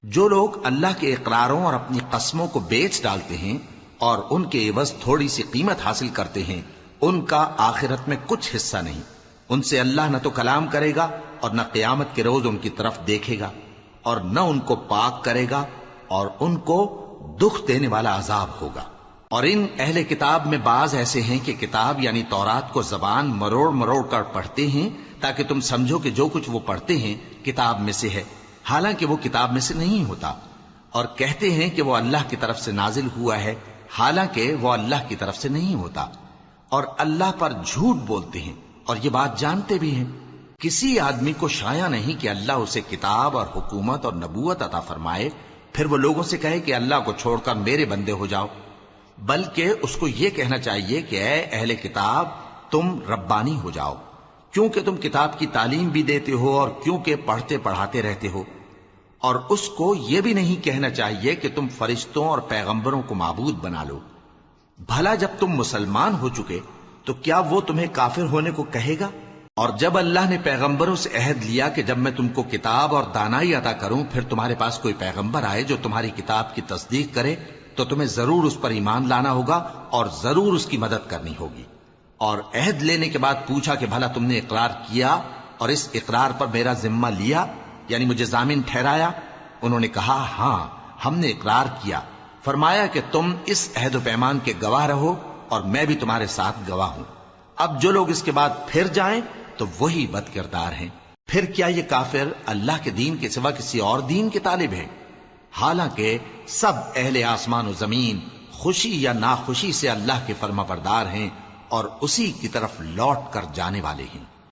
جو لوگ اللہ کے اقراروں اور اپنی قسموں کو بیچ ڈالتے ہیں اور ان کے عوض تھوڑی سی قیمت حاصل کرتے ہیں، ان کا آخرت میں کچھ حصہ نہیں۔ ان سے اللہ نہ تو کلام کرے گا اور نہ قیامت کے روز ان کی طرف دیکھے گا، اور نہ ان کو پاک کرے گا، اور ان کو دکھ دینے والا عذاب ہوگا۔ اور ان اہل کتاب میں بعض ایسے ہیں کہ کتاب یعنی تورات کو زبان مروڑ مروڑ کر پڑھتے ہیں تاکہ تم سمجھو کہ جو کچھ وہ پڑھتے ہیں کتاب میں سے ہے، حالانکہ وہ کتاب میں سے نہیں ہوتا، اور کہتے ہیں کہ وہ اللہ کی طرف سے نازل ہوا ہے، حالانکہ وہ اللہ کی طرف سے نہیں ہوتا، اور اللہ پر جھوٹ بولتے ہیں اور یہ بات جانتے بھی ہیں۔ کسی آدمی کو شایع نہیں کہ اللہ اسے کتاب اور حکومت اور نبوت عطا فرمائے، پھر وہ لوگوں سے کہے کہ اللہ کو چھوڑ کر میرے بندے ہو جاؤ، بلکہ اس کو یہ کہنا چاہیے کہ اے اہل کتاب تم ربانی ہو جاؤ، کیونکہ تم کتاب کی تعلیم بھی دیتے ہو اور کیونکہ پڑھتے پڑھاتے رہتے ہو۔ اور اس کو یہ بھی نہیں کہنا چاہیے کہ تم فرشتوں اور پیغمبروں کو معبود بنا لو۔ بھلا جب تم مسلمان ہو چکے تو کیا وہ تمہیں کافر ہونے کو کہے گا؟ اور جب اللہ نے پیغمبروں سے عہد لیا کہ جب میں تم کو کتاب اور دانائی عطا کروں پھر تمہارے پاس کوئی پیغمبر آئے جو تمہاری کتاب کی تصدیق کرے تو تمہیں ضرور اس پر ایمان لانا ہوگا اور ضرور اس کی مدد کرنی ہوگی۔ اور عہد لینے کے بعد پوچھا کہ بھلا تم نے اقرار کیا اور اس اقرار پر میرا ذمہ لیا، یعنی مجھے ضامن ٹھہرایا؟ انہوں نے کہا ہاں ہم نے اقرار کیا۔ فرمایا کہ تم اس عہد و پیمان کے گواہ رہو اور میں بھی تمہارے ساتھ گواہ ہوں۔ اب جو لوگ اس کے بعد پھر جائیں تو وہی بد کردار ہیں۔ پھر کیا یہ کافر اللہ کے دین کے سوا کسی اور دین کے طالب ہیں؟ حالانکہ سب اہل آسمان و زمین خوشی یا ناخوشی سے اللہ کے فرما بردار ہیں اور اسی کی طرف لوٹ کر جانے والے ہیں۔